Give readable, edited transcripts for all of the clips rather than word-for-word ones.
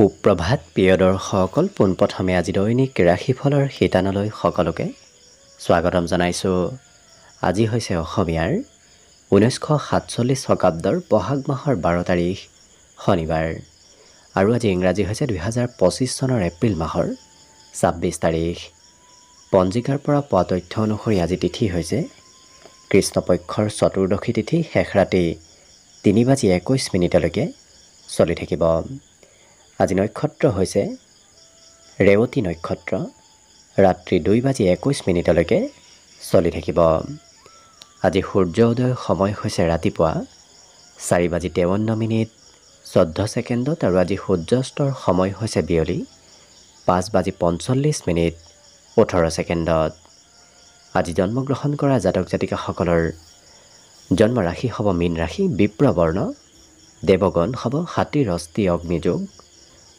সুপ্ৰভাত প্ৰিয় দৰ্শকসকল, পোনপ্ৰথমে আজি দৈনিক ৰাশিফলৰ শিতানলৈ সকলোকে স্বাগতম জনাইছোঁ। আজি হৈছে অসমীয়াৰ 1947 শকাব্দৰ বহাগ মাহৰ 12 তাৰিখ শনিবাৰ আৰু আজি ইংৰাজী হৈছে 2025 চনৰ এপ্ৰিল মাহৰ 26 তাৰিখ। পঞ্জিকাৰ পৰা পোৱা তথ্য অনুসৰি আজি তিথি হৈছে কৃষ্ণপক্ষৰ চতুৰ্দশী তিথি, শেষ ৰাতি 3:21 চলি থাকিব। আজি নক্ষত্ৰ হৈছে ৰেৱতী নক্ষত্ৰ, ৰাত্ৰি 2:21 চলি থাকিব। আজি সূৰ্য উদয়ৰ সময় হৈছে ৰাতিপুৱা 4:53 আৰু আজি সূৰ্যাস্তৰ সময় হৈছে বিয়লি 5:45 18। আজি জন্মগ্ৰহণ কৰা জাতক জাতিকাসকলৰ জন্ম ৰাশি হ'ব মীন ৰাশি, বিপ্ৰবৰ্ণ, দেৱগণ হ'ব হাতীৰ অস্থি অগ্নিযোগ,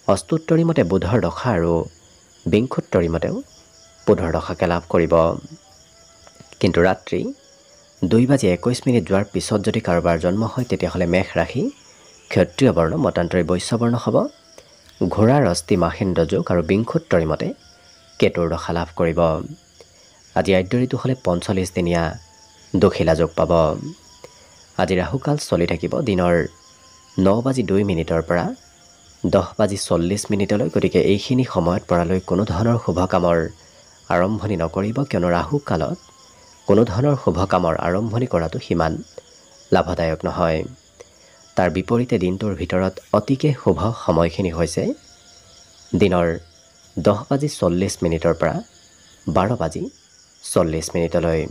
অস্তুত্তৰী মতে বুধৰ দশা আৰু বিংশোত্তৰী মতেও বুধৰ দশাকে লাভ কৰিব। কিন্তু ৰাত্ৰি 2:21 যোৱাৰ পিছত যদি কাৰোবাৰ জন্ম হয় তেতিয়াহ'লে মেষ ৰাশি, ক্ষত্ৰিয় বৰ্ণ, মতান্তৰী বৈশ্যবৰ্ণ হ'ব, ঘোঁৰাৰ অস্থি মাহেন্দ্ৰ যোগ আৰু বিংশোত্তৰী মতে কেতুৰ দশা লাভ কৰিব। আজি আদ্য ঋতু হ'লে 45 দিনীয়া দখিলা যোগ পাব। আজি ৰাহুকাল চলি থাকিব দিনৰ 9:02 পৰা 10:40 গতিকে এইখিনি সময়ত পৰালৈ কোনো ধৰণৰ শুভ কামৰ আৰম্ভণি নকৰিব, কিয়নো ৰাহু কালত কোনো ধৰণৰ শুভ কামৰ আৰম্ভণি কৰাটো সিমান লাভদায়ক নহয়। তাৰ বিপৰীতে দিনটোৰ ভিতৰত অতিকে শুভ সময়খিনি হৈছে দিনৰ 10:40 পৰা 12:40।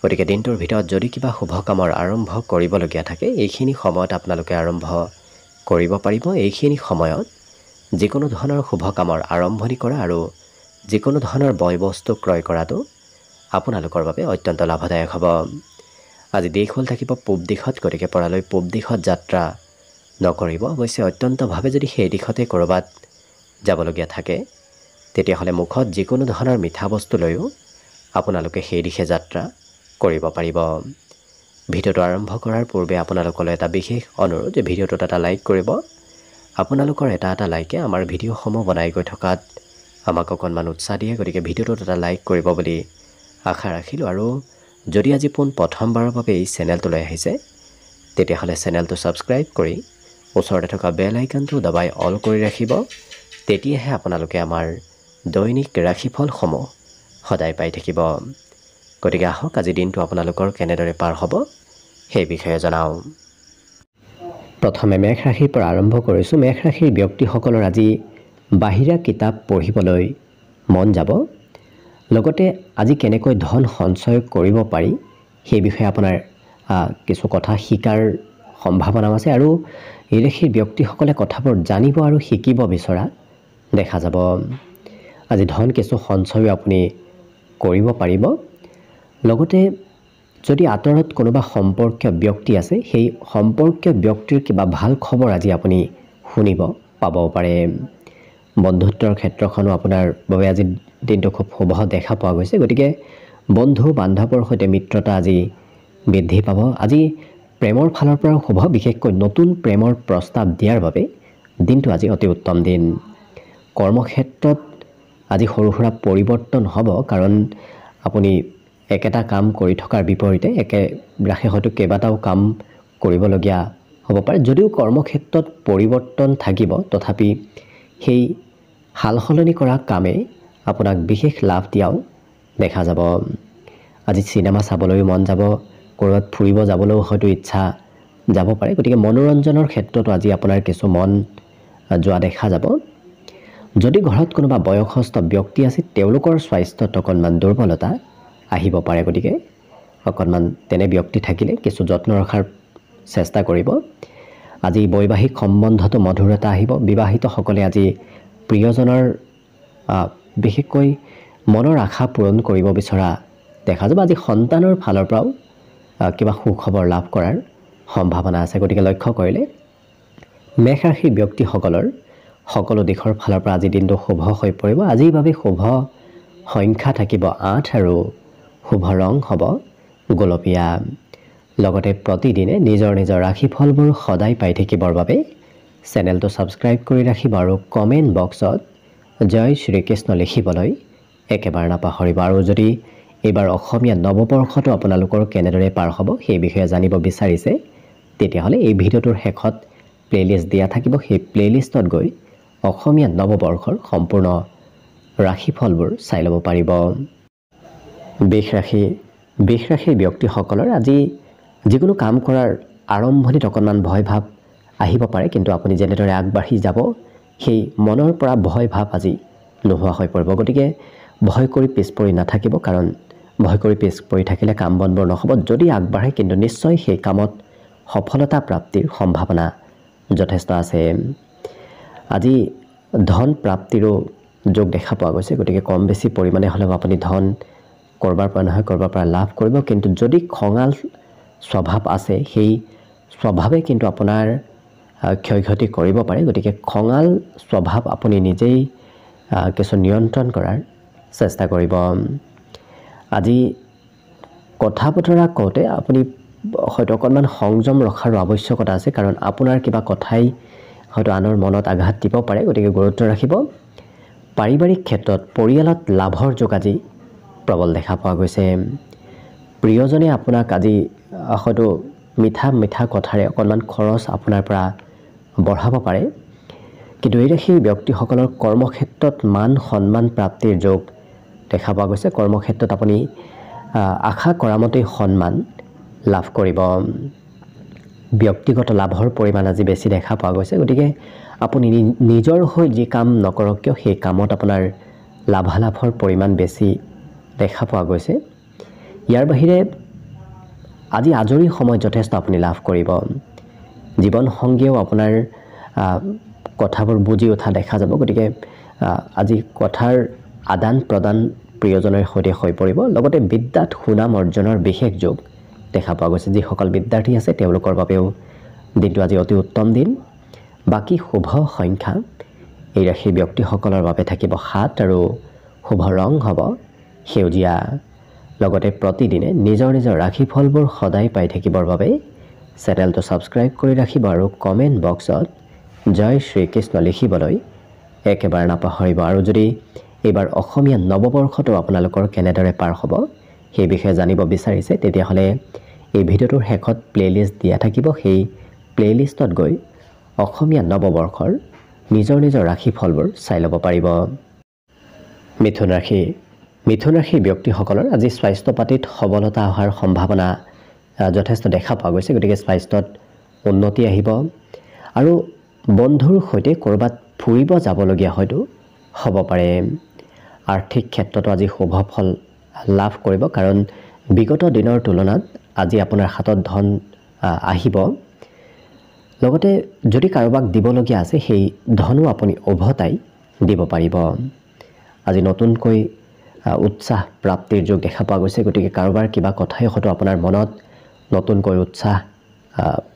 গতিকে দিনটোৰ ভিতৰত যদি কিবা শুভ কামৰ আৰম্ভ কৰিবলগীয়া থাকে এইখিনি সময়ত আপোনালোকে আৰম্ভ কৰিব পাৰিব। এইখিনি সময়ত যিকোনো ধৰণৰ শুভ কামৰ আৰম্ভণি কৰা আৰু যিকোনো ধৰণৰ বয় বস্তু ক্ৰয় কৰাটো আপোনালোকৰ বাবে অত্যন্ত লাভদায়ক হ'ব। আজি দিশ হ'ল থাকিব পূব দিশত, গতিকে পৰালৈ পূব দিশত যাত্ৰা নকৰিব। অৱশ্যে অত্যন্তভাৱে যদি সেই দিশতে ক'ৰবাত যাবলগীয়া থাকে তেতিয়াহ'লে মুখত যিকোনো ধৰণৰ মিঠা বস্তু লৈও আপোনালোকে সেই দিশে যাত্ৰা কৰিব পাৰিব। ভিডিঅ'টো আৰম্ভ কৰাৰ পূৰ্বে আপোনালোকলৈ এটা বিশেষ অনুৰোধ যে ভিডিঅ'টোত এটা লাইক কৰিব। আপোনালোকৰ এটা লাইকে আমাৰ ভিডিঅ'সমূহ বনাই গৈ থকাত আমাক অকণমান উৎসাহ দিয়ে, গতিকে ভিডিঅ'টোত এটা লাইক কৰিব বুলি আশা ৰাখিলোঁ। আৰু যদি আজি প্ৰথমবাৰৰ বাবে এই চেনেলটোলৈ আহিছে তেতিয়াহ'লে চেনেলটো ছাবস্ক্ৰাইব কৰি ওচৰতে থকা বেল আইকনটো দবাই অল কৰি ৰাখিব। তেতিয়াহে আপোনালোকে আমাৰ দৈনিক ৰাশিফলসমূহ সদায় পাই থাকিব। গতিকে আহক আজি দিনটো আপোনালোকৰ কেনেদৰে পাৰ হ'ব সেই বিষয়ে জনাওঁ। প্ৰথমে মেষ ৰাশিৰ পৰা আৰম্ভ কৰিছোঁ। মেষ ৰাশিৰ ব্যক্তিসকলৰ আজি বাহিৰা কিতাপ পঢ়িবলৈ মন যাব। লগতে আজি কেনেকৈ ধন সঞ্চয় কৰিব পাৰি সেই বিষয়ে আপোনাৰ কিছু কথা শিকাৰ সম্ভাৱনাও আছে আৰু এই ৰাশিৰ ব্যক্তিসকলে কথাবোৰ জানিব আৰু শিকিব বিচৰা দেখা যাব। আজি ধন কিছু সঞ্চয় আপুনি কৰিব পাৰিব। লগতে যদি আঁতৰত কোনোবা সম্পৰ্কীয় ব্যক্তি আছে সেই সম্পৰ্কীয় ব্যক্তিৰ কিবা ভাল খবৰ আজি আপুনি শুনিব পাবও পাৰে। বন্ধুত্বৰ ক্ষেত্ৰখনো আপোনাৰ বাবে আজি দিনটো খুব শুভ দেখা পোৱা গৈছে। গতিকে বন্ধু বান্ধৱৰ সৈতে মিত্ৰতা আজি বৃদ্ধি পাব। আজি প্ৰেমৰ ফালৰ পৰাও শুভ, বিশেষকৈ নতুন প্ৰেমৰ প্ৰস্তাৱ দিয়াৰ বাবে দিনটো আজি অতি উত্তম দিন। কৰ্মক্ষেত্ৰত আজি সৰু সুৰা পৰিৱৰ্তন হ'ব, কাৰণ আপুনি একেটা কাম কৰি থকাৰ বিপৰীতে একেৰাশে হয়তো কেইবাটাও কাম কৰিবলগীয়া হ'ব পাৰে। যদিও কৰ্মক্ষেত্ৰত পৰিৱৰ্তন থাকিব তথাপি সেই সাল সলনি কৰা কামে আপোনাক বিশেষ লাভ দিয়াও দেখা যাব। আজি চিনেমা চাবলৈও মন যাব, ক'ৰবাত ফুৰিব যাবলৈও হয়তো ইচ্ছা যাব পাৰে। গতিকে মনোৰঞ্জনৰ ক্ষেত্ৰতো আজি আপোনাৰ কিছু মন যোৱা দেখা যাব। যদি ঘৰত কোনোবা বয়সস্থ ব্যক্তি আছে তেওঁলোকৰ স্বাস্থ্যত অকণমান দুৰ্বলতা আহিব পাৰে। গতিকে অকণমান তেনে ব্যক্তি থাকিলে কিছু যত্ন ৰখাৰ চেষ্টা কৰিব। আজি বৈবাহিক সম্বন্ধতো মধুৰতা আহিব। বিবাহিতসকলে আজি প্ৰিয়জনৰ বিশেষকৈ মনৰ আশা পূৰণ কৰিব বিচৰা দেখা যাব। আজি সন্তানৰ ফালৰ পৰাও কিবা সুখবৰ লাভ কৰাৰ সম্ভাৱনা আছে। গতিকে লক্ষ্য কৰিলে মেষ ৰাশিৰ ব্যক্তিসকলৰ সকলো দিশৰ ফালৰ পৰা আজি দিনটো শুভ হৈ পৰিব। আজিৰ বাবে শুভ সংখ্যা থাকিব 8 আৰু শুভ ৰং হ'ব গোলপীয়া। লগতে প্ৰতিদিনে নিজৰ নিজৰ ৰাশিফলবোৰ সদায় পাই থাকিবৰ বাবে চেনেলটো ছাবস্ক্ৰাইব কৰি ৰাখিব আৰু কমেণ্ট বক্সত জয় শ্ৰীকৃষ্ণ লিখিবলৈ একেবাৰে নাপাহৰিব। আৰু যদি এইবাৰ অসমীয়া নৱবৰ্ষটো আপোনালোকৰ কেনেদৰে পাৰ হ'ব সেই বিষয়ে জানিব বিচাৰিছে তেতিয়াহ'লে এই ভিডিঅ'টোৰ শেষত প্লেলিষ্ট দিয়া থাকিব। সেই প্লেলিষ্টত গৈ অসমীয়া নৱবৰ্ষৰ সম্পূৰ্ণ ৰাশিফলবোৰ চাই ল'ব পাৰিব। বৃষ ৰাশিৰ ব্যক্তিসকলৰ আজি যিকোনো কাম কৰাৰ আৰম্ভণিত অকণমান ভয় ভাৱ আহিব পাৰে, কিন্তু আপুনি যেনেদৰে আগবাঢ়ি যাব সেই মনৰ পৰা ভয় ভাৱ আজি নোহোৱা হৈ পৰিব। গতিকে ভয় কৰি পিছ পৰি নাথাকিব, কাৰণ ভয় কৰি পিছ পৰি থাকিলে কাম বনবোৰ নহ'ব। যদি আগবাঢ়ে কিন্তু নিশ্চয় সেই কামত সফলতা প্ৰাপ্তিৰ সম্ভাৱনা যথেষ্ট আছে। আজি ধন প্ৰাপ্তিৰো যোগ দেখা পোৱা গৈছে, গতিকে কম বেছি পৰিমাণে হ'লেও আপুনি ধন ক'ৰবাৰ পৰা নহয় ক'ৰবাৰ পৰা লাভ কৰিব। কিন্তু যদি খঙাল স্বভাৱ আছে সেই স্বভাৱে কিন্তু আপোনাৰ ক্ষয় ক্ষতি কৰিব পাৰে। গতিকে খঙাল স্বভাৱ আপুনি নিজেই কিছু নিয়ন্ত্ৰণ কৰাৰ চেষ্টা কৰিব। আজি কথা বতৰা কওঁতে আপুনি হয়তো অকণমান সংযম ৰখাৰো আৱশ্যকতা আছে, কাৰণ আপোনাৰ কিবা কথাই হয়তো আনৰ মনত আঘাত দিব পাৰে। গতিকে গুৰুত্ব ৰাখিব। পাৰিবাৰিক ক্ষেত্ৰত পৰিয়ালত লাভৰ যোগ আজি প্ৰবল দেখা পোৱা গৈছে। প্ৰিয়জনে আপোনাক আজি হয়তো মিঠা কথাৰে অকণমান খৰচ আপোনাৰ পৰা বঢ়াব পাৰে। কিন্তু এই ৰাশিৰ ব্যক্তিসকলৰ কৰ্মক্ষেত্ৰত মান সন্মান প্ৰাপ্তিৰ যোগ দেখা পোৱা গৈছে। কৰ্মক্ষেত্ৰত আপুনি আশা কৰা মতেই সন্মান লাভ কৰিব। ব্যক্তিগত লাভৰ পৰিমাণ আজি বেছি দেখা পোৱা গৈছে। গতিকে আপুনি নিজৰ হৈ যি কাম নকৰক কিয় সেই কামত আপোনাৰ লাভালাভৰ পৰিমাণ বেছি দেখা পোৱা গৈছে। ইয়াৰ বাহিৰে আজি আজৰি সময় যথেষ্ট আপুনি লাভ কৰিব। জীৱনসংগীয়েও আপোনাৰ কথাবোৰ বুজি উঠা দেখা যাব। গতিকে আজি কথাৰ আদান প্ৰদান প্ৰিয়জনৰ সৈতে হৈ পৰিব। লগতে বিদ্যাত সুনাম অৰ্জনৰ বিশেষ যোগ দেখা পোৱা গৈছে। যিসকল বিদ্যাৰ্থী আছে তেওঁলোকৰ বাবেও দিনটো আজি অতি উত্তম দিন। বাকী শুভ সংখ্যা এই ৰাশিৰ ব্যক্তিসকলৰ বাবে থাকিব 7 আৰু শুভ ৰং হ'ব সেউজীয়া। লগতে প্ৰতিদিনে নিজৰ ৰাশিফলবোৰ সদায় পাই থাকিবৰ বাবে চেনেলটো ছাবস্ক্ৰাইব কৰি ৰাখিব আৰু কমেণ্ট বক্সত জয় শ্ৰীকৃষ্ণ লিখিবলৈ একেবাৰে নাপাহৰিব। আৰু যদি এইবাৰ অসমীয়া নৱবৰ্ষটো আপোনালোকৰ কেনেদৰে পাৰ হ'ব সেই বিষয়ে জানিব বিচাৰিছে তেতিয়াহ'লে এই ভিডিঅ'টোৰ শেষত প্লেলিষ্ট দিয়া থাকিব। সেই প্লেলিষ্টত গৈ অসমীয়া নৱবৰ্ষৰ নিজৰ ৰাশিফলবোৰ চাই ল'ব পাৰিব। মিথুন ৰাশিৰ ব্যক্তিসকলৰ আজি স্বাস্থ্য পাতিত সবলতা অহাৰ সম্ভাৱনা যথেষ্ট দেখা পোৱা গৈছে। গতিকে স্বাস্থ্যত উন্নতি আহিব আৰু বন্ধুৰ সৈতে ক'ৰবাত ফুৰিব যাবলগীয়া হয়তো হ'ব পাৰে। আৰ্থিক ক্ষেত্ৰতো আজি শুভ ফল লাভ কৰিব, কাৰণ বিগত দিনৰ তুলনাত আজি আপোনাৰ হাতত ধন আহিব। লগতে যদি কাৰোবাক দিবলগীয়া আছে সেই ধনো আপুনি উভতাই দিব পাৰিব। আজি নতুনকৈ উৎসাহ প্ৰাপ্তিৰ যোগ দেখা পোৱা গৈছে। গতিকে কাৰোবাৰ কিবা কথাই হয়তো আপোনাৰ মনত নতুনকৈ উৎসাহ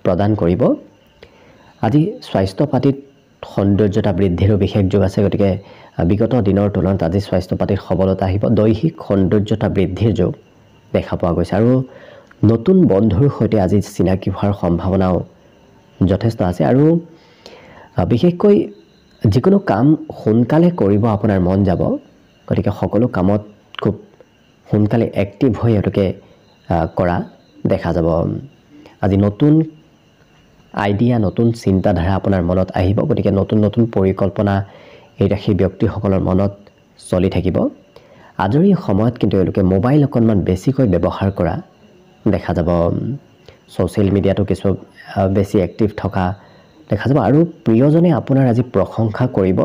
প্ৰদান কৰিব। আজি স্বাস্থ্য পাতিত সৌন্দৰ্যতা বৃদ্ধিৰো বিশেষ যোগ আছে। গতিকে বিগত দিনৰ তুলনাত আজি স্বাস্থ্য পাতিত সবলতা আহিব। দৈহিক সৌন্দৰ্যতা বৃদ্ধিৰ যোগ দেখা পোৱা গৈছে আৰু নতুন বন্ধুৰ সৈতে আজি চিনাকি হোৱাৰ সম্ভাৱনাও যথেষ্ট আছে। আৰু বিশেষকৈ যিকোনো কাম সোনকালে কৰিব আপোনাৰ মন যাব। গতিকে সকলো কামত খুব সোনকালে এক্টিভ হৈ এওঁলোকে কৰা দেখা যাব। আজি নতুন আইডিয়া নতুন চিন্তাধাৰা আপোনাৰ মনত আহিব। গতিকে নতুন পৰিকল্পনা এই ৰাশিৰ ব্যক্তিসকলৰ মনত চলি থাকিব। আজৰি সময়ত কিন্তু এওঁলোকে মোবাইল অকণমান বেছিকৈ ব্যৱহাৰ কৰা দেখা যাব। ছ'চিয়েল মিডিয়াতো কিছু বেছি এক্টিভ থকা দেখা যাব। আৰু প্ৰিয়জনে আপোনাৰ আজি প্ৰশংসা কৰিব।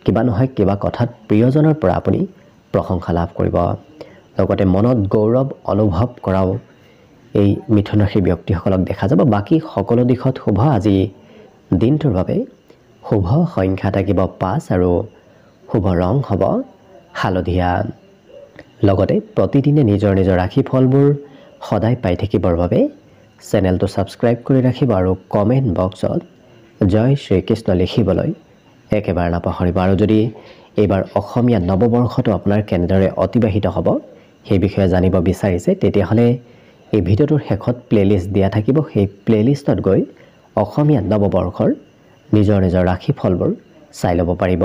কিবা নহয় কিবা কথাত প্ৰিয়জনৰ পৰা আপুনি প্ৰশংসা লাভ কৰিব। লগতে মনত গৌৰৱ অনুভৱ কৰাও এই মিথুন ৰাশিৰ ব্যক্তিসকলক দেখা যাব। বাকী সকলো দিশত শুভ। আজি দিনটোৰ বাবে শুভ সংখ্যা থাকিব 5 আৰু শুভ ৰং হ'ব হালধীয়া। লগতে প্ৰতিদিনে নিজৰ ৰাশিফলবোৰ সদায় পাই থাকিবৰ বাবে চেনেলটো ছাবস্ক্ৰাইব কৰি ৰাখিব আৰু কমেণ্ট বক্সত জয় শ্ৰীকৃষ্ণ লিখিবলৈ একেবাৰে নাপাহৰিব। আৰু যদি এইবাৰ অসমীয়া নৱবৰ্ষটো আপোনাৰ কেনেদৰে অতিবাহিত হ'ব সেই বিষয়ে জানিব বিচাৰিছে তেতিয়াহ'লে এই ভিডিঅ'টোৰ শেষত প্লেলিষ্ট দিয়া থাকিব। সেই প্লেলিষ্টত গৈ অসমীয়া নৱবৰ্ষৰ নিজৰ নিজৰ ৰাশিফলবোৰ চাই ল'ব পাৰিব।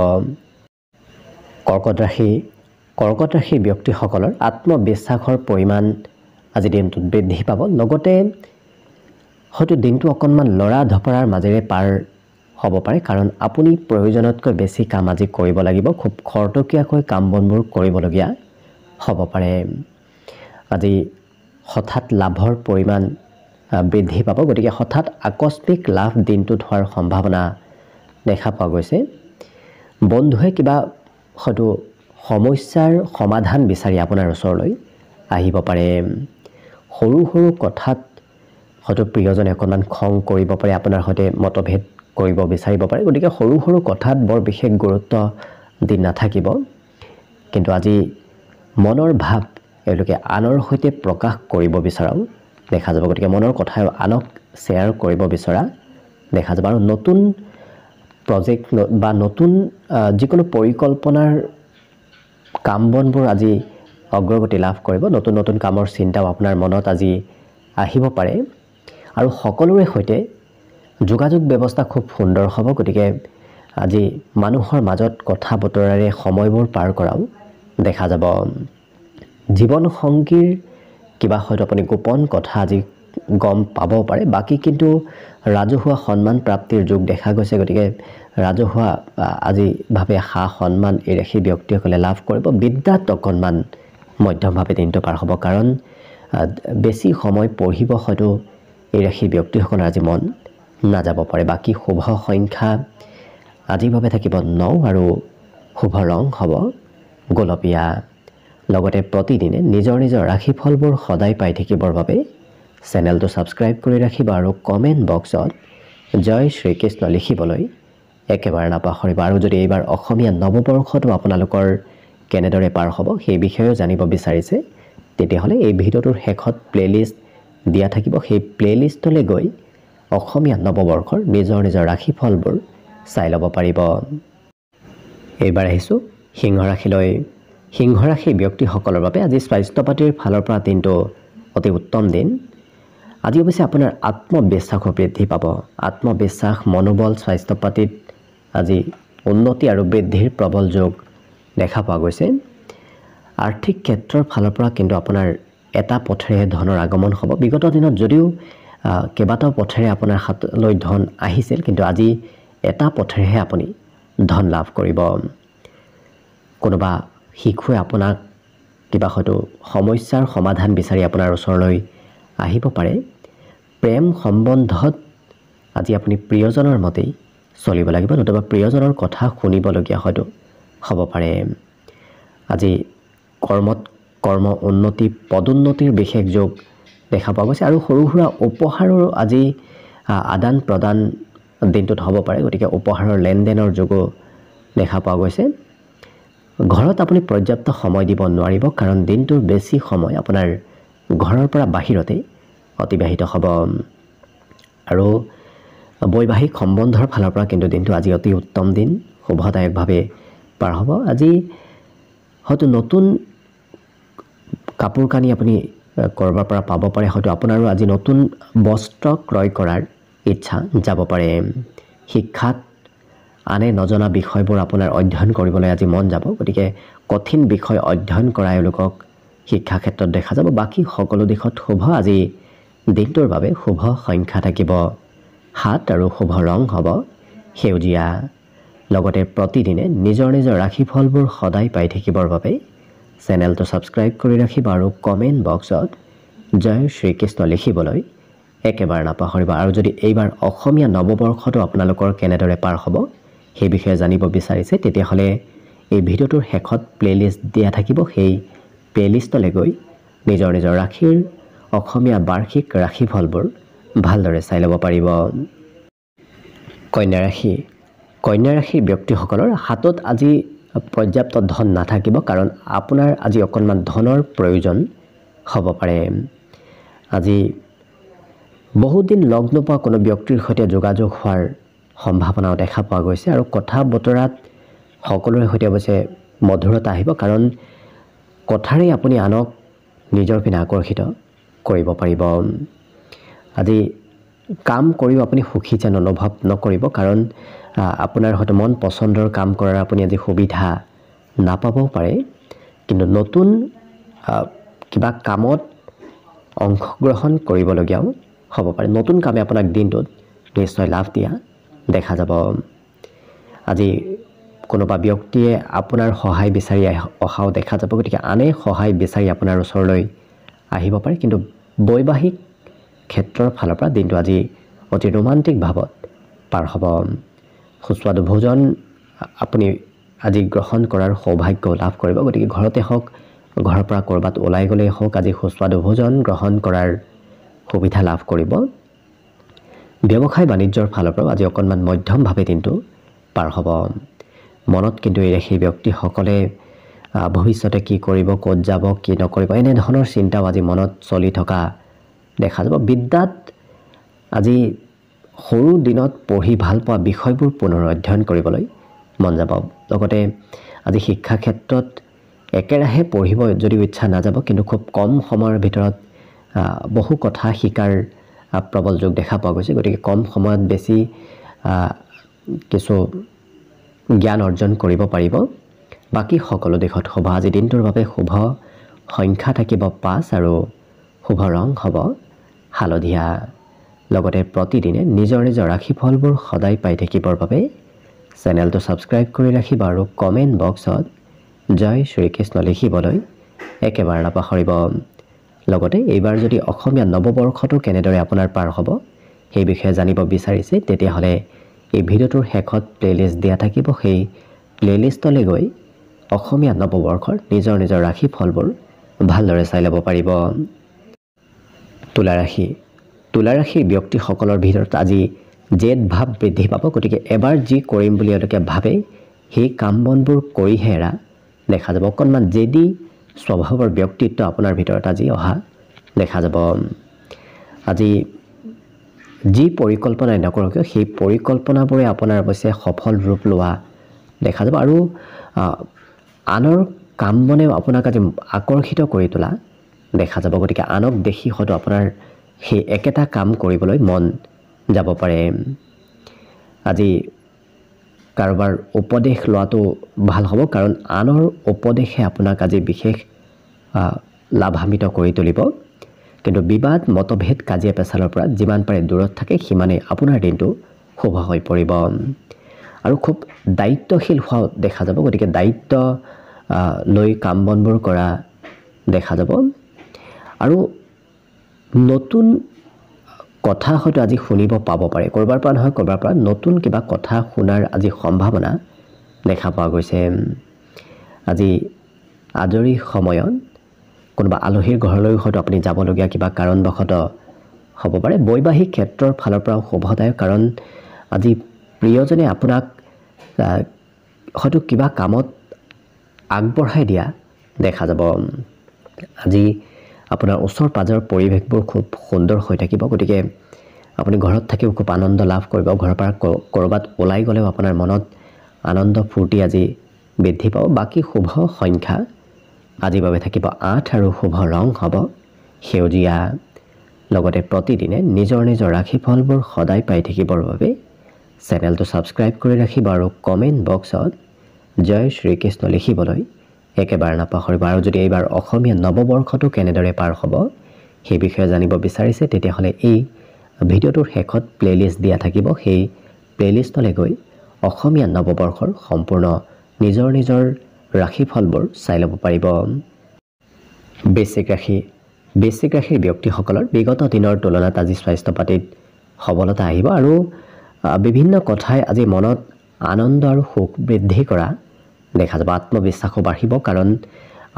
কৰ্কট ৰাশিৰ ব্যক্তিসকলৰ আত্মবিশ্বাসৰ পৰিমাণ আজি দিনটোত বৃদ্ধি পাব। লগতে হয়তো দিনটো অকণমান লৰা ধপৰাৰ মাজেৰে পাৰ হ'ব পাৰে, কাৰণ আপুনি প্ৰয়োজনতকৈ বেছি কাম আজি কৰিব লাগিব। খুব খৰতকীয়াকৈ কাম বনবোৰ কৰিবলগীয়া হ'ব পাৰে। আজি হঠাৎ লাভৰ পৰিমাণ বৃদ্ধি পাব, গতিকে হঠাৎ আকস্মিক লাভ দিনটোত হোৱাৰ সম্ভাৱনা দেখা পোৱা গৈছে। বন্ধুৱে কিবা হয়তো সমস্যাৰ সমাধান বিচাৰি আপোনাৰ ওচৰলৈ আহিব পাৰে। সৰু সৰু কথাত হয়তো প্ৰিয়জনে অকণমান খং কৰিব পাৰে, আপোনাৰ সৈতে মতভেদ কৰিব বিচাৰিব পাৰে। গতিকে সৰু সৰু কথাত বৰ বিশেষ গুৰুত্ব দি নাথাকিব, কিন্তু আজি মনৰ ভাৱ এওঁলোকে আনৰ সৈতে প্ৰকাশ কৰিব বিচৰাও দেখা যাব। গতিকে মনৰ কথা আনক শ্বেয়াৰ কৰিব বিচৰা দেখা যাব। আৰু নতুন প্ৰজেক্ট বা নতুন যিকোনো পৰিকল্পনাৰ কাম বনবোৰ আজি অগ্ৰগতি লাভ কৰিব। নতুন নতুন কামৰ চিন্তাও আপোনাৰ মনত আজি আহিব পাৰে। আৰু সকলোৰে সৈতে যোগাযোগ ব্যৱস্থা খুব সুন্দৰ হ'ব। গতিকে আজি মানুহৰ মাজত কথা বতৰাৰে সময়বোৰ পাৰ কৰাও দেখা যাব। জীৱন সংগীৰ কিবা হয়তো আপুনি গোপন কথা আজি গম পাব পাৰে। বাকী কিন্তু ৰাজহুৱা সন্মান প্ৰাপ্তিৰ যোগ দেখা গৈছে। গতিকে ৰাজহুৱা আজিভাৱে সা সন্মান এই ৰাশি ব্যক্তিসকলে লাভ কৰিব। বিদ্যাত অকণমান মধ্যমভাৱে দিনটো পাৰ হ'ব, কাৰণ বেছি সময় পঢ়িব হয়তো এই ৰাশি ব্যক্তিসকলৰ আজি মন নাযাব পাৰে। বাকী শুভ সংখ্যা আজিৰ বাবে থাকিব 9 আৰু শুভ ৰং হ'ব গোলপীয়া। লগতে প্ৰতিদিনে নিজৰ নিজৰ ৰাশিফলবোৰ সদায় পাই থাকিবৰ বাবে চেনেলটো ছাবস্ক্ৰাইব কৰি ৰাখিব আৰু কমেণ্ট বক্সত জয় শ্ৰীকৃষ্ণ লিখিবলৈ একেবাৰে নাপাহৰিব। আৰু যদি এইবাৰ অসমীয়া নৱবৰ্ষটো আপোনালোকৰ কেনেদৰে পাৰ হ'ব সেই বিষয়েও জানিব বিচাৰিছে, তেতিয়াহ'লে এই ভিডিঅ'টোৰ শেষত প্লে'লিষ্ট দিয়া থাকিব। সেই প্লে'লিষ্টলৈ গৈ অসমীয়া নৱবৰ্ষৰ নিজৰ নিজৰ ৰাশিফলবোৰ চাই ল'ব পাৰিব। এইবাৰ আহিছোঁ সিংহ ৰাশিলৈ। সিংহ ৰাশিৰ ব্যক্তিসকলৰ বাবে আজি স্বাস্থ্য পাতিৰ ফালৰ পৰা দিনটো অতি উত্তম দিন। আজি অৱশ্যে আপোনাৰ আত্মবিশ্বাসো বৃদ্ধি পাব। আত্মবিশ্বাস, মনোবল, স্বাস্থ্য পাতিত আজি উন্নতি আৰু বৃদ্ধিৰ প্ৰবল যোগ দেখা পোৱা গৈছে। আৰ্থিক ক্ষেত্ৰৰ ফালৰ পৰা কিন্তু আপোনাৰ এটা পথেৰে ধনৰ আগমন হ'ব। বিগত দিনত যদিও কেইবাটাও পথেৰে আপোনাৰ হাতলৈ ধন আহিছিল, কিন্তু আজি এটা পথেৰেহে আপুনি ধন লাভ কৰিব। কোনোবা শিশুৱে আপোনাক কিবা হয়তো সমস্যাৰ সমাধান বিচাৰি আপোনাৰ ওচৰলৈ আহিব পাৰে। প্ৰেম সম্বন্ধত আজি আপুনি প্ৰিয়জনৰ মতেই চলিব লাগিব, নতুবা প্ৰিয়জনৰ কথা শুনিবলগীয়া হয়তো হ'ব পাৰে। আজি কৰ্ম উন্নতি, পদোন্নতিৰ বিশেষ যোগ দেখা পোৱা গৈছে। আৰু সৰু সুৰা উপহাৰৰ আজি আদান প্ৰদান দিনটোত হ'ব পাৰে। গতিকে উপহাৰৰ লেনদেনৰ যোগো দেখা পোৱা গৈছে। ঘৰত আপুনি পৰ্যাপ্ত সময় দিব নোৱাৰিব, কাৰণ দিনটোৰ বেছি সময় আপোনাৰ ঘৰৰ পৰা বাহিৰতে অতিবাহিত হ'ব। আৰু বৈবাহিক সম্বন্ধৰ ফালৰ পৰা কিন্তু দিনটো আজি অতি উত্তম দিন, শুভদায়কভাৱে পাৰ হ'ব। আজি হয়তো নতুন কাপোৰ কানি আপুনি ক'ৰবাৰ পৰা পাব পাৰে। হয়তো আপোনাৰো আজি নতুন বস্ত্ৰ ক্ৰয় কৰাৰ ইচ্ছা যাব পাৰে। শিক্ষাত আনে নজনা বিষয়বোৰ আপোনাৰ অধ্যয়ন কৰিবলৈ আজি মন যাব। গতিকে কঠিন বিষয় অধ্যয়ন কৰা এওঁলোকক শিক্ষা ক্ষেত্ৰত দেখা যাব। বাকী সকলো দিশত শুভ। আজি দিনটোৰ বাবে শুভ সংখ্যা থাকিব 7 আৰু শুভ ৰং হ'ব সেউজীয়া। লগতে প্ৰতিদিনে নিজৰ নিজৰ ৰাশিফলবোৰ সদায় পাই থাকিবৰ বাবে চেনেলটো ছাবস্ক্ৰাইব কৰি ৰাখিব আৰু কমেণ্ট বক্সত জয় শ্ৰীকৃষ্ণ লিখিবলৈ একেবাৰে নাপাহৰিব। আৰু যদি এইবাৰ অসমীয়া নৱবৰ্ষটো আপোনালোকৰ কেনেদৰে পাৰ হ'ব সেই বিষয়ে জানিব বিচাৰিছে, তেতিয়াহ'লে এই ভিডিঅ'টোৰ শেষত প্লে'লিষ্ট দিয়া থাকিব। সেই প্লে'লিষ্টলৈ গৈ নিজৰ নিজৰ ৰাশিৰ অসমীয়া বাৰ্ষিক ৰাশিফলবোৰ ভালদৰে চাই ল'ব পাৰিব। কন্যা ৰাশিৰ ব্যক্তিসকলৰ হাতত আজি পৰ্যাপ্ত ধন নাথাকিব, কাৰণ আপোনাৰ আজি অকণমান ধনৰ প্ৰয়োজন হ'ব পাৰে। আজি বহুত দিন লগ নোপোৱা কোনো ব্যক্তিৰ সৈতে যোগাযোগ হোৱাৰ সম্ভাৱনাও দেখা পোৱা গৈছে। আৰু কথা বতৰাত সকলোৰে সৈতে অৱশ্যে মধুৰতা আহিব, কাৰণ কথাৰেই আপুনি আনক নিজৰ পিনে আকৰ্ষিত কৰিব পাৰিব। আজি কাম কৰিও আপুনি সুখী যেন অনুভৱ নকৰিব কাৰণ আপোনাৰ হয়তো মন পচন্দৰ কাম কৰাৰ আপুনি আজি সুবিধা নাপাবও পাৰে কিন্তু নতুন কিবা কামত অংশগ্ৰহণ কৰিবলগীয়াও হ'ব পাৰে নতুন কামে আপোনাক দিনটোত নিশ্চয় লাভ দিয়া দেখা যাব আজি কোনোবা ব্যক্তিয়ে আপোনাৰ সহায় বিচাৰি অহাও দেখা যাব গতিকে আনে সহায় বিচাৰি আপোনাৰ ওচৰলৈ আহিব পাৰে কিন্তু বৈবাহিক ক্ষেত্ৰৰ ফালৰ পৰা দিনটো আজি অতি ৰোমান্টিক ভাৱত পাৰ হ'ব সুস্বাদু ভোজন আপুনি আজি গ্ৰহণ কৰাৰ সৌভাগ্য লাভ কৰিব গতিকে ঘৰতে হওক ঘৰৰ পৰা ক'ৰবাত ওলাই গ'লেই হওক আজি সুস্বাদু ভোজন গ্ৰহণ কৰাৰ সুবিধা লাভ কৰিব ব্যৱসায় বাণিজ্যৰ ফালৰ পৰা আজি অকণমান মধ্যমভাৱে দিনটো পাৰ হ'ব মনত কিন্তু এই ৰাশিৰ ব্যক্তিসকলে ভৱিষ্যতে কি কৰিব ক'ত যাব কি নকৰিব এনেধৰণৰ চিন্তাও আজি মনত চলি থকা দেখা যাব বিদ্যাত আজি সৰু দিনত পঢ়ি ভাল পোৱা বিষয়বোৰ পুনৰ অধ্যয়ন কৰিবলৈ মন যাব লগতে আজি শিক্ষা ক্ষেত্ৰত একেৰাহে পঢ়িব যদিও ইচ্ছা নাযাব কিন্তু খুব কম সময়ৰ ভিতৰত বহু কথা শিকাৰ প্ৰবল যোগ দেখা পোৱা গৈছে গতিকে কম সময়ত বেছি কিছু জ্ঞান অৰ্জন কৰিব পাৰিব বাকী সকলো দিশত শুভ আজি দিনটোৰ বাবে শুভ সংখ্যা থাকিব 5 আৰু শুভ ৰং হ'ব হালধীয়া লগতে প্ৰতিদিনে নিজৰ নিজৰ ৰাশিফলবোৰ সদায় পাই থাকিবৰ বাবে চেনেলটো ছাবস্ক্ৰাইব কৰি ৰাখিব আৰু কমেণ্ট বক্সত জয় শ্ৰীকৃষ্ণ লিখিবলৈ একেবাৰে নাপাহৰিব লগতে এইবাৰ যদি অসমীয়া নৱবৰ্ষটো কেনেদৰে আপোনাৰ পাৰ হ'ব সেই বিষয়ে জানিব বিচাৰিছে তেতিয়াহ'লে এই ভিডিঅ'টোৰ শেষত প্লেলিষ্ট দিয়া থাকিব সেই প্লেলিষ্টলৈ গৈ অসমীয়া নৱবৰ্ষৰ নিজৰ নিজৰ ৰাশিফলবোৰ ভালদৰে চাই ল'ব পাৰিব তুলা ৰাশিৰ ব্যক্তিসকলৰ ভিতৰত আজি জেদ ভাৱ বৃদ্ধি পাব গতিকে এবাৰ যি কৰিম বুলি এওঁলোকে ভাবে সেই কাম বনবোৰ কৰিহে এৰা দেখা যাব অকণমান জেদি স্বভাৱৰ ব্যক্তিত্ব আপোনাৰ ভিতৰত আজি অহা দেখা যাব আজি যি পৰিকল্পনাই নকৰক কিয় সেই পৰিকল্পনাবোৰে আপোনাৰ অৱশ্যে সফল ৰূপ লোৱা দেখা যাব আৰু আনৰ কাম বনেও আপোনাক আজি আকৰ্ষিত কৰি তোলা দেখা যাব গতিকে আনক দেখি হয়তো আপোনাৰ সেই একেটা কাম কৰিবলৈ মন যাব পাৰে আজি কাৰোবাৰ উপদেশ লোৱাটো ভাল হ'ব কাৰণ আনৰ উপদেশে আপোনাক আজি বিশেষ লাভান্বিত কৰি তুলিব কিন্তু বিবাদ মতভেদ কাজিয়া পেচালৰ পৰা যিমান পাৰে দূৰত থাকে সিমানেই আপোনাৰ দিনটো শুভ হৈ পৰিব আৰু খুব দায়িত্বশীল হোৱা দেখা যাব গতিকে দায়িত্ব লৈ কাম বনবোৰ কৰা দেখা যাব আৰু নতুন কথা হয়তো আজি শুনিব পাব পাৰে ক'ৰবাৰ পৰা নহয় ক'ৰবাৰ পৰা নতুন কিবা কথা শুনাৰ আজি সম্ভাৱনা দেখা পোৱা গৈছে আজি আজৰি সময়ত কোনোবা আলহীৰ ঘৰলৈ হয়তো আপুনি যাবলগীয়া কিবা কাৰণবশতঃ হ'ব পাৰে বৈবাহিক ক্ষেত্ৰৰ ফালৰ পৰাও শুভদায়ক কাৰণ আজি প্ৰিয়জনে আপোনাক হয়তো কিবা কামত আগবঢ়াই দিয়া দেখা যাব আজি আপোনাৰ ওচৰ পাজৰ পৰিৱেশবোৰ খুব সুন্দৰ হৈ থাকিব গতিকে আপুনি ঘৰত থাকিও খুব আনন্দ লাভ কৰিব ঘৰৰ পৰা ক'ৰবাত ওলাই গ'লেও আপোনাৰ মনত আনন্দ ফূৰ্তি আজি বৃদ্ধি পাব বাকী শুভ সংখ্যা আজিৰ বাবে থাকিব 8 আৰু শুভ ৰং হ'ব সেউজীয়া লগতে প্ৰতিদিনে নিজৰ নিজৰ ৰাশিফলবোৰ সদায় পাই থাকিবৰ বাবে চেনেলটো ছাবস্ক্ৰাইব কৰি ৰাখিব আৰু কমেণ্ট বক্সত জয় শ্ৰীকৃষ্ণ লিখিবলৈ একেবাৰে নাপাহৰিব আৰু যদি এইবাৰ অসমীয়া নৱবৰ্ষটো কেনেদৰে পাৰ হ'ব সেই বিষয়ে জানিব বিচাৰিছে তেতিয়াহ'লে এই ভিডিঅ'টোৰ শেষত প্লেলিষ্ট দিয়া থাকিব সেই প্লেলিষ্টলৈ গৈ অসমীয়া নৱবৰ্ষৰ সম্পূৰ্ণ নিজৰ নিজৰ ৰাশিফলবোৰ চাই ল'ব পাৰিব বৃশ্চিক ৰাশিৰ ব্যক্তিসকলৰ বিগত দিনৰ তুলনাত আজি স্বাস্থ্য পাতিত সবলতা আহিব আৰু বিভিন্ন কথাই আজি মনত আনন্দ আৰু সুখ বৃদ্ধি কৰা দেখা যাব আত্মবিশ্বাসো বাঢ়িব কাৰণ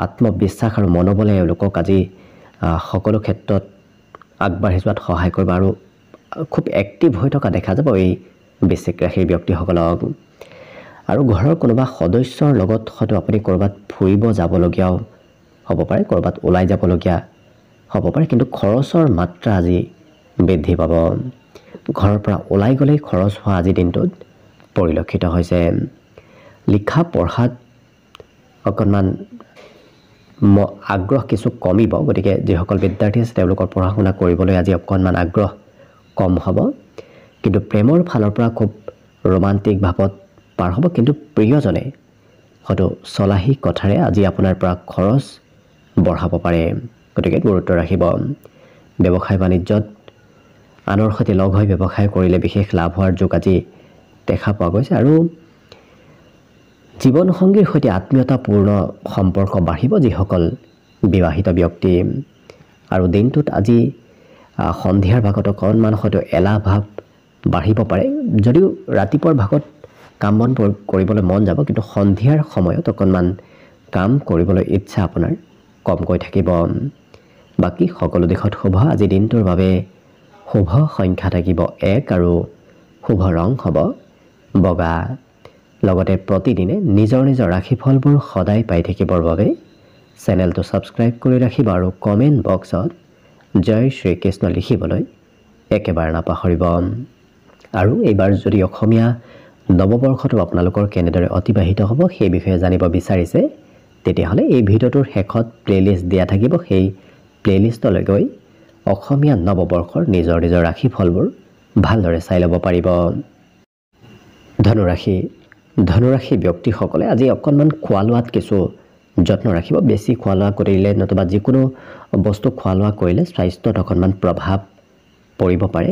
আত্মবিশ্বাস আৰু মনোবলে এওঁলোকক আজি সকলো ক্ষেত্ৰত আগবাঢ়ি যোৱাত সহায় কৰিব আৰু খুব এক্টিভ হৈ থকা দেখা যাব এই বৃশ্চিক ৰাশিৰ ব্যক্তিসকলক আৰু ঘৰৰ কোনোবা সদস্যৰ লগত হয়তো আপুনি ক'ৰবাত ফুৰিব যাবলগীয়াও হ'ব পাৰে ক'ৰবাত ওলাই যাবলগীয়া হ'ব পাৰে কিন্তু খৰচৰ মাত্ৰা আজি বৃদ্ধি পাব ঘৰৰ পৰা ওলাই গ'লেই খৰচ হোৱা আজি দিনটোত পৰিলক্ষিত হৈছে লিখা পঢ়াত অকণমান আগ্ৰহ কিছু কমিব গতিকে যিসকল বিদ্যাৰ্থী আছে তেওঁলোকৰ পঢ়া শুনা কৰিবলৈ আজি অকণমান আগ্ৰহ কম হ'ব কিন্তু প্ৰেমৰ ফালৰ পৰা খুব ৰোমান্টিক ভাৱত পাৰ হ'ব কিন্তু প্ৰিয়জনে হয়তো চলাহী কথাৰে আজি আপোনাৰ পৰা খৰচ বঢ়াব পাৰে গতিকে গুৰুত্ব ৰাখিব ব্যৱসায় বাণিজ্যত আনৰ সৈতে লগ হৈ ব্যৱসায় কৰিলে বিশেষ লাভ হোৱাৰ যোগ আজি দেখা পোৱা গৈছে আৰু জীৱনসংগীৰ সৈতে আত্মীয়তাপূৰ্ণ সম্পৰ্ক বাঢ়িব যিসকল বিবাহিত ব্যক্তি আৰু দিনটোত আজি সন্ধিয়াৰ ভাগত অকণমান হয়তো এলাহ ভাৱ বাঢ়িব পাৰে যদিও ৰাতিপুৱাৰ ভাগত কাম বন কৰিবলৈ মন যাব কিন্তু সন্ধিয়াৰ সময়ত অকণমান কাম কৰিবলৈ ইচ্ছা আপোনাৰ কমকৈ থাকিব বাকী সকলো দিশত শুভ আজি দিনটোৰ বাবে শুভ সংখ্যা থাকিব 1 আৰু শুভ ৰং হ'ব বগা লগতে প্ৰতিদিনে নিজৰ নিজৰ ৰাশিফলবোৰ সদায় পাই থাকিবৰ বাবে চেনেলটো ছাবস্ক্ৰাইব কৰি ৰাখিব আৰু কমেণ্ট বক্সত জয় শ্ৰীকৃষ্ণ লিখিবলৈ একেবাৰে নাপাহৰিব আৰু এইবাৰ যদি অসমীয়া নৱবৰ্ষটো আপোনালোকৰ কেনেদৰে অতিবাহিত হ'ব সেই বিষয়ে জানিব বিচাৰিছে তেতিয়াহ'লে এই ভিডিঅ'টোৰ শেষত প্লেলিষ্ট দিয়া থাকিব সেই প্লেলিষ্টলৈ গৈ অসমীয়া নৱবৰ্ষৰ নিজৰ নিজৰ ৰাশিফলবোৰ ভালদৰে চাই ল'ব পাৰিব ধনুৰাশি ব্যক্তিসকলে আজি অকণমান খোৱা লোৱাত কিছু যত্ন ৰাখিব বেছি খোৱা লোৱা কৰিলে নতুবা যিকোনো বস্তু খোৱা লোৱা কৰিলে স্বাস্থ্যত অকণমান প্ৰভাৱ পৰিব পাৰে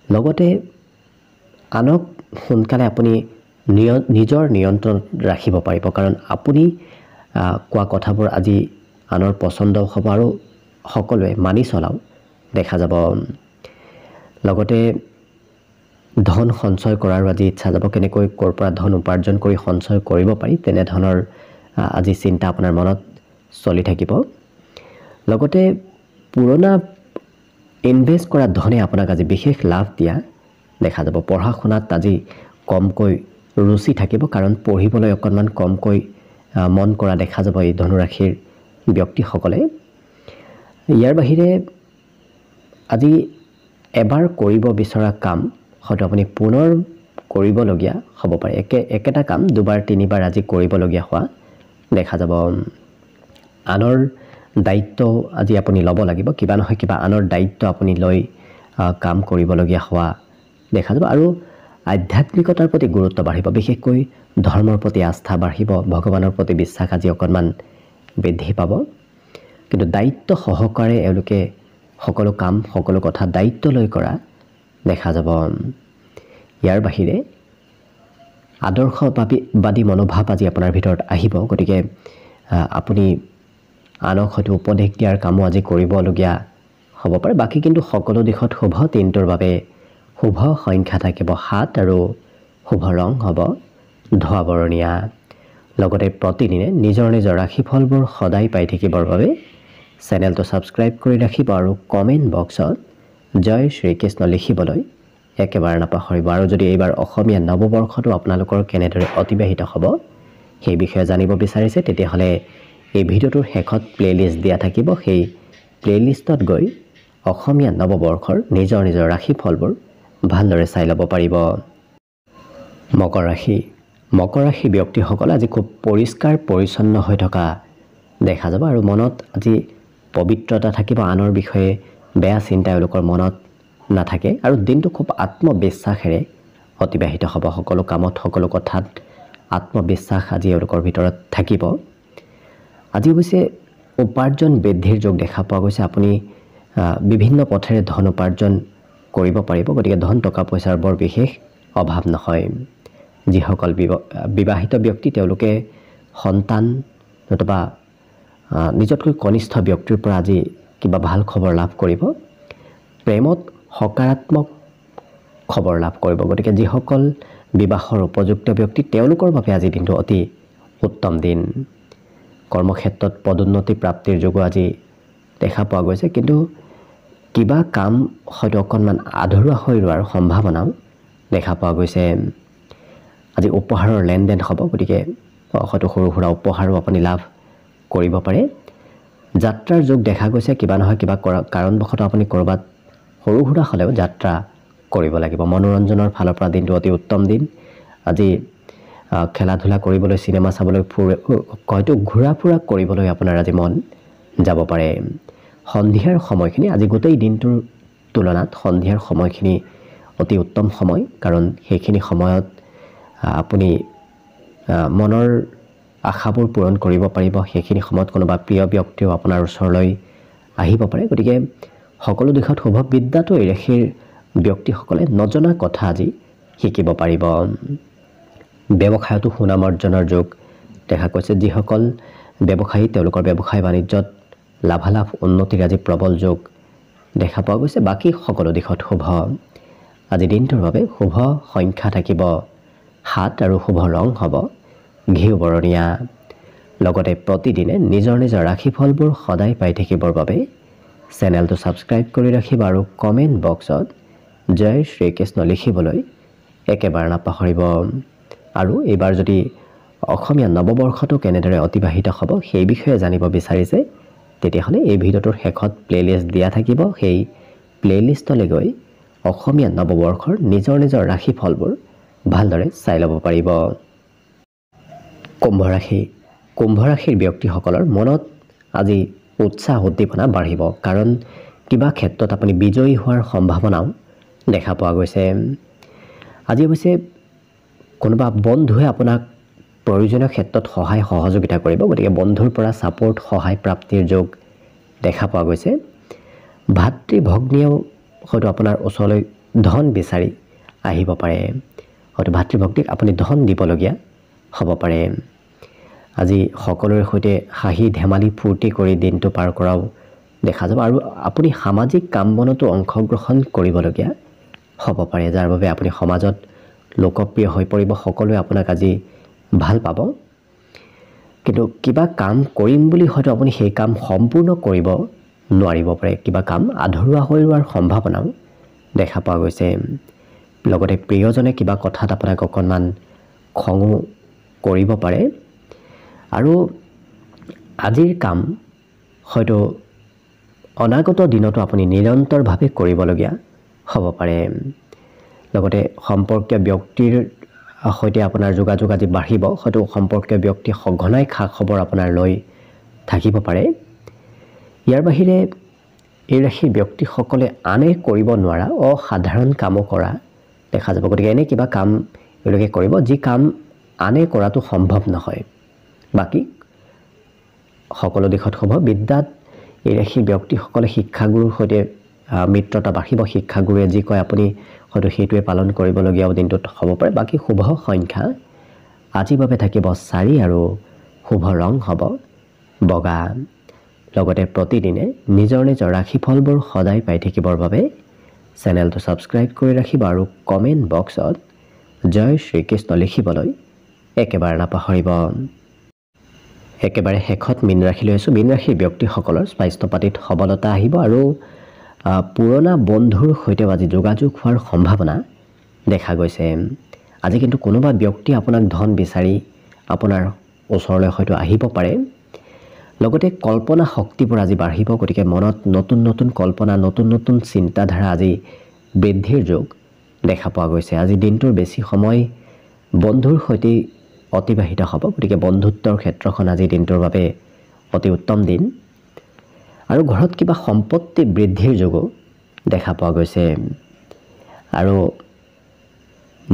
লগতে আনক সোনকালে আপুনি নিজৰ নিয়ন্ত্ৰণত ৰাখিব পাৰিব কাৰণ আপুনি কোৱা কথাবোৰ আজি আনৰ পচন্দ হ'ব আৰু সকলোৱে মানি চলাও দেখা যাব লগতে ধন সঞ্চয় কৰাৰো আজি ইচ্ছা যাব কেনেকৈ ক'ৰ পৰা ধন উপাৰ্জন কৰি সঞ্চয় কৰিব পাৰি তেনেধৰণৰ আজি চিন্তা আপোনাৰ মনত চলি থাকিব লগতে পুৰণা ইনভেষ্ট কৰা ধনে আপোনাক আজি বিশেষ লাভ দিয়া দেখা যাব পঢ়া শুনাত আজি কমকৈ ৰুচি থাকিব কাৰণ পঢ়িবলৈ অকণমান কমকৈ মন কৰা দেখা যাব এই ধনুৰাশিৰ ব্যক্তিসকলে ইয়াৰ বাহিৰে আজি এবাৰ কৰিব বিচৰা কাম হয়তো আপুনি পুনৰ কৰিবলগীয়া হ'ব পাৰে একেটা কাম দুবাৰ তিনিবাৰ আজি কৰিবলগীয়া হোৱা দেখা যাব আনৰ দায়িত্ব আজি আপুনি ল'ব লাগিব কিবা নহয় কিবা আনৰ দায়িত্ব আপুনি লৈ কাম কৰিবলগীয়া হোৱা দেখা যাব আৰু আধ্যাত্মিকতাৰ প্ৰতি গুৰুত্ব বাঢ়িব বিশেষকৈ ধৰ্মৰ প্ৰতি আস্থা বাঢ়িব ভগৱানৰ প্ৰতি বিশ্বাস আজি অকণমান বৃদ্ধি পাব কিন্তু দায়িত্ব সহকাৰে এওঁলোকে সকলো কাম সকলো কথা দায়িত্ব লৈ কৰা দেখা যাব ইয়াৰ বাহিৰে আদৰ্শবাদী মনোভাৱ আজি আপোনাৰ ভিতৰত আহিব গতিকে আপুনি আনক হয়তো উপদেশ দিয়াৰ কামো আজি কৰিবলগীয়া হ'ব পাৰে বাকী কিন্তু সকলো দিশত শুভ দিনটোৰ বাবে শুভ সংখ্যা থাকিব 7 আৰু শুভ ৰং হ'ব ধোঁৱা বৰণীয়া লগতে প্ৰতিদিনে নিজৰ নিজৰ ৰাশিফলবোৰ সদায় পাই থাকিবৰ বাবে চেনেলটো ছাবস্ক্ৰাইব কৰি ৰাখিব আৰু কমেণ্ট বক্সত জয় শ্ৰীকৃষ্ণ লিখিবলৈ একেবাৰে নাপাহৰিব আৰু যদি এইবাৰ অসমীয়া নৱবৰ্ষটো আপোনালোকৰ কেনেদৰে অতিবাহিত হ'ব সেই বিষয়ে জানিব বিচাৰিছে তেতিয়াহ'লে এই ভিডিঅ'টোৰ শেষত প্লেলিষ্ট দিয়া থাকিব সেই প্লেলিষ্টত গৈ অসমীয়া নৱবৰ্ষৰ নিজৰ নিজৰ ৰাশিফলবোৰ ভালদৰে চাই ল'ব পাৰিব মকৰ ৰাশি ব্যক্তিসকল আজি খুব পৰিষ্কাৰ পৰিচ্ছন্ন হৈ থকা দেখা যাব আৰু মনত আজি পবিত্ৰতা থাকিব আনৰ বিষয়ে বেয়া চিন্তা এওঁলোকৰ মনত নাথাকে আৰু দিনটো খুব আত্মবিশ্বাসেৰে অতিবাহিত হ'ব সকলো কামত সকলো কথাত আত্মবিশ্বাস আজি এওঁলোকৰ ভিতৰত থাকিব আজি অৱশ্যে উপাৰ্জন বৃদ্ধিৰ যোগ দেখা পোৱা গৈছে আপুনি বিভিন্ন পথেৰে ধন উপাৰ্জন কৰিব পাৰিব গতিকে ধন টকা পইচাৰ বৰ বিশেষ অভাৱ নহয় যিসকল বিবাহিত ব্যক্তি তেওঁলোকে সন্তান নতুবা নিজতকৈ কনিষ্ঠ ব্যক্তিৰ পৰা আজি কিবা ভাল খবৰ লাভ কৰিব প্ৰেমত সকাৰাত্মক খবৰ লাভ কৰিব গতিকে যিসকল বিবাহৰ উপযুক্ত ব্যক্তি তেওঁলোকৰ বাবে আজি দিনটো অতি উত্তম দিন কৰ্মক্ষেত্ৰত পদোন্নতি প্ৰাপ্তিৰ যোগো আজি দেখা পোৱা গৈছে কিন্তু কিবা কাম হয়তো অকণমান আধৰুৱা হৈ ৰোৱাৰ সম্ভাৱনাও দেখা পোৱা গৈছে আজি উপহাৰৰ লেনদেন হ'ব গতিকে হয়তো সৰু সুৰা উপহাৰো আপুনি লাভ কৰিব পাৰে যাত্ৰাৰ যোগ দেখা গৈছে কিবা নহয় কিবা কাৰণবশতঃ আপুনি ক'ৰবাত সৰু সুৰা হ'লেও যাত্ৰা কৰিব লাগিব মনোৰঞ্জনৰ ফালৰ পৰা দিনটো অতি উত্তম দিন আজি খেলা ধূলা কৰিবলৈ চিনেমা চাবলৈ হয়তো ঘূৰা ফুৰা কৰিবলৈ আপোনাৰ আজি মন যাব পাৰে সন্ধিয়াৰ সময়খিনি আজি গোটেই দিনটোৰ তুলনাত সন্ধিয়াৰ সময়খিনি অতি উত্তম সময়, কাৰণ সেইখিনি সময়ত আপুনি মনৰ আশাবোৰ পূৰণ কৰিব পাৰিব। সেইখিনি সময়ত কোনোবা প্ৰিয় ব্যক্তিও আপোনাৰ ওচৰলৈ আহিব পাৰে। গতিকে সকলো দিশত শুভ। বিদ্যাটো এই ৰাশিৰ ব্যক্তিসকলে নজনা কথা আজি শিকিব পাৰিব। ব্যৱসায়তো সুনাম অৰ্জনৰ যোগ দেখা গৈছে। যিসকল ব্যৱসায়ী তেওঁলোকৰ ব্যৱসায় বাণিজ্যত লাভালাভ উন্নতিৰ আজি প্ৰবল যোগ দেখা পোৱা গৈছে। বাকী সকলো দিশত শুভ। আজি দিনটোৰ বাবে শুভ সংখ্যা থাকিব 7 আৰু শুভ ৰং হ'ব ঘিউ বৰণীয়া। লগতে প্ৰতিদিনে নিজৰ নিজৰ ৰাশিফলবোৰ সদায় পাই থাকিবৰ বাবে চেনেলটো ছাবস্ক্ৰাইব কৰি ৰাখিব আৰু কমেণ্ট বক্সত জয় শ্ৰীকৃষ্ণ লিখিবলৈ একেবাৰে নাপাহৰিব। আৰু এইবাৰ যদি অসমীয়া নৱবৰ্ষটো কেনেদৰে অতিবাহিত হ'ব সেই বিষয়ে জানিব বিচাৰিছে, তেতিয়াহ'লে এই ভিডিঅ'টোৰ শেষত প্লেলিষ্ট দিয়া থাকিব। সেই প্লেলিষ্টলৈ গৈ অসমীয়া নৱবৰ্ষৰ নিজৰ নিজৰ ৰাশিফলবোৰ ভালদৰে চাই ল'ব পাৰিব। কুম্ভ ৰাশি। কুম্ভ ৰাশিৰ ব্যক্তিসকলৰ মনত আজি উৎসাহ উদ্দীপনা বাঢ়িব, কাৰণ কিবা ক্ষেত্ৰত আপুনি বিজয়ী হোৱাৰ সম্ভাৱনাও দেখা পোৱা গৈছে। আজি অৱশ্যে কোনোবা বন্ধুৱে আপোনাক প্ৰয়োজনীয় ক্ষেত্ৰত সহায় সহযোগিতা কৰিব। গতিকে বন্ধুৰ পৰা ছাপোৰ্ট সহায় প্ৰাপ্তিৰ যোগ দেখা পোৱা গৈছে। ভাতৃ ভগ্নীয়েও হয়তো আপোনাৰ ওচৰলৈ ধন বিচাৰি আহিব পাৰে। হয়তো ভাতৃ ভগ্নীক আপুনি ধন দিবলগীয়া হ'ব পাৰে। আজি সকলোৰে সৈতে হাঁহি ধেমালি ফূৰ্তি কৰি দিনটো পাৰ কৰাও দেখা যাব। আৰু আপুনি সামাজিক কাম বনতো অংশগ্ৰহণ কৰিবলগীয়া হ'ব পাৰে, যাৰ বাবে আপুনি সমাজত লোকপ্ৰিয় হৈ পৰিব। সকলোৱে আপোনাক আজি ভাল পাব। কিন্তু কিবা কাম কৰিম বুলি হয়তো আপুনি সেই কাম সম্পূৰ্ণ কৰিব নোৱাৰিব পাৰে। কিবা কাম আধৰুৱা হৈ ৰোৱাৰ সম্ভাৱনাও দেখা পোৱা গৈছে। লগতে প্ৰিয়জনে কিবা কথাত আপোনাক অকণমান খঙো কৰিব পাৰে। আৰু আজিৰ কাম হয়তো অনাগত দিনতো আপুনি নিৰন্তৰভাৱে কৰিবলগীয়া হ'ব পাৰে। লগতে সম্পৰ্কীয় ব্যক্তিৰ সৈতে আপোনাৰ যোগাযোগ আজি বাঢ়িব। হয়তো সম্পৰ্কীয় ব্যক্তিয়ে সঘনাই খা খবৰ আপোনাৰ লৈ থাকিব পাৰে। ইয়াৰ বাহিৰে এই ৰাশিৰ ব্যক্তিসকলে আনে কৰিব নোৱাৰা অসাধাৰণ কামো কৰা দেখা যাব। গতিকে এনে কিবা কাম এওঁলোকে কৰিব যি কাম আনে কৰাটো সম্ভৱ নহয়। বাকী সকলো দিশত শুভ। বিদ্যাত এই ৰাশিৰ ব্যক্তিসকলে শিক্ষাগুৰুৰ সৈতে মিত্ৰতা বাঢ়িব। শিক্ষাগুৰুৱে যি কয় আপুনি হয়তো সেইটোৱে পালন কৰিবলগীয়াও দিনটোত হ'ব পাৰে। বাকী শুভ সংখ্যা আজিৰ বাবে থাকিব 4 আৰু শুভ ৰং হ'ব বগা। লগতে প্ৰতিদিনে নিজৰ নিজৰ ৰাশিফলবোৰ সদায় পাই থাকিবৰ বাবে চেনেলটো ছাবস্ক্ৰাইব কৰি ৰাখিব আৰু কমেণ্ট বক্সত জয় শ্ৰীকৃষ্ণ লিখিবলৈ একেবাৰে নাপাহৰিব। একেবাৰে শেষত মীন ৰাশিলৈ আছোঁ। মীন ৰাশিৰ ব্যক্তিসকলৰ স্বাস্থ্য পাতিত সবলতা আহিব আৰু পুৰণা বন্ধুৰ সৈতেও আজি যোগাযোগ হোৱাৰ সম্ভাৱনা দেখা গৈছে। আজি কিন্তু কোনোবা ব্যক্তি আপোনাক ধন বিচাৰি আপোনাৰ ওচৰলৈ হয়তো আহিব পাৰে। লগতে কল্পনা শক্তিবোৰ আজি বাঢ়িব। গতিকে মনত নতুন নতুন কল্পনা, নতুন নতুন চিন্তাধাৰা আজি বৃদ্ধিৰ যোগ দেখা পোৱা গৈছে। আজি দিনটোৰ বেছি সময় বন্ধুৰ সৈতে অতিবাহিত হ'ব। গতিকে বন্ধুত্বৰ ক্ষেত্ৰখন আজি দিনটোৰ বাবে অতি উত্তম দিন। আৰু ঘৰত কিবা সম্পত্তি বৃদ্ধিৰ যোগো দেখা পোৱা গৈছে। আৰু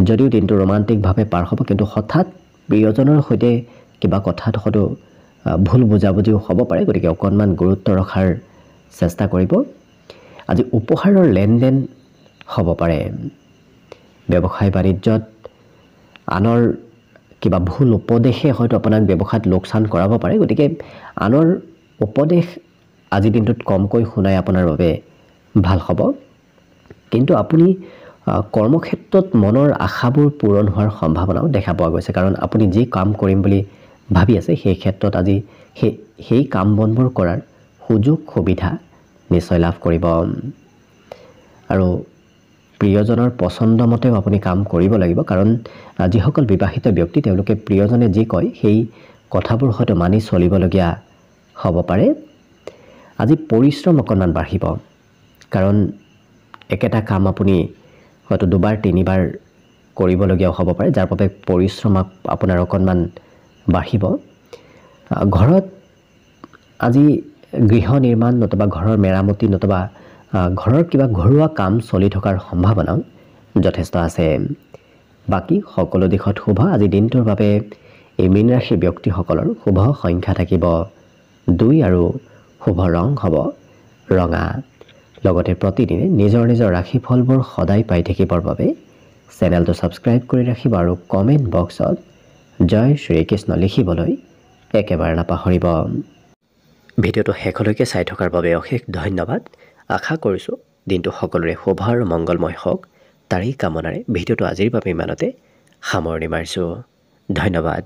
যদিও দিনটো ৰোমান্টিকভাৱে পাৰ হ'ব, কিন্তু হঠাৎ প্ৰিয়জনৰ সৈতে কিবা কথাত হয়তো ভুল বুজাবুজিও হ'ব পাৰে। গতিকে অকণমান গুৰুত্ব ৰখাৰ চেষ্টা কৰিব। আজি উপহাৰৰ লেনদেন হ'ব পাৰে। ব্যৱসায় বাণিজ্যত আনৰ কিবা ভুল উপদেশে হয়তো আপোনাক ব্যৱসায়ত লোকচান কৰাব পাৰে। গতিকে আনৰ উপদেশ আজিৰ দিনটোত কমকৈ শুনাই আপোনাৰ বাবে ভাল হ'ব। কিন্তু আপুনি কৰ্মক্ষেত্ৰত মনৰ আশাবোৰ পূৰণ হোৱাৰ সম্ভাৱনাও দেখা পোৱা গৈছে, কাৰণ আপুনি যি কাম কৰিম বুলি ভাবি আছে সেই ক্ষেত্ৰত আজি সেই কাম বনবোৰ কৰাৰ সুযোগ সুবিধা নিশ্চয় লাভ কৰিব। আৰু প্ৰিয়জনৰ পচন্দ মতেও আপুনি কাম কৰিব লাগিব, কাৰণ যিসকল বিবাহিত ব্যক্তি তেওঁলোকে প্ৰিয়জনে যি কয় সেই কথাবোৰ হয়তো মানি চলিবলগীয়া হ'ব পাৰে। আজি পৰিশ্ৰম অকণমান বাঢ়িব, কাৰণ একেটা কাম আপুনি হয়তো 2-3বাৰ কৰিবলগীয়াও হ'ব পাৰে, যাৰ বাবে পৰিশ্ৰম আপোনাৰ অকণমান বাঢ়িব। ঘৰত আজি গৃহ নিৰ্মাণ নতুবা ঘৰৰ মেৰামতি নতুবা ঘৰৰ কিবা ঘৰুৱা কাম চলি থকাৰ সম্ভাৱনাও যথেষ্ট আছে। বাকী সকলো দিশত শুভ। আজি দিনটোৰ বাবে এই মীন ৰাশিৰ ব্যক্তিসকলৰ শুভ সংখ্যা থাকিব 2 আৰু শুভ ৰং হ'ব ৰঙা। লগতে প্ৰতিদিনে নিজৰ নিজৰ ৰাশিফলবোৰ সদায় পাই থাকিবৰ বাবে চেনেলটো ছাবস্ক্ৰাইব কৰি ৰাখিব আৰু কমেণ্ট বক্সত জয় শ্ৰীকৃষ্ণ লিখিবলৈ একেবাৰে নাপাহৰিব। ভিডিঅ'টো শেষলৈকে চাই থকাৰ বাবে অশেষ ধন্যবাদ। আশা কৰিছোঁ দিনটো সকলোৰে শুভ আৰু মংগলময় হওক, তাৰেই কামনাৰে ভিডিঅ'টো আজিৰ বাবে ইমানতে সামৰণি মাৰিছোঁ। ধন্যবাদ।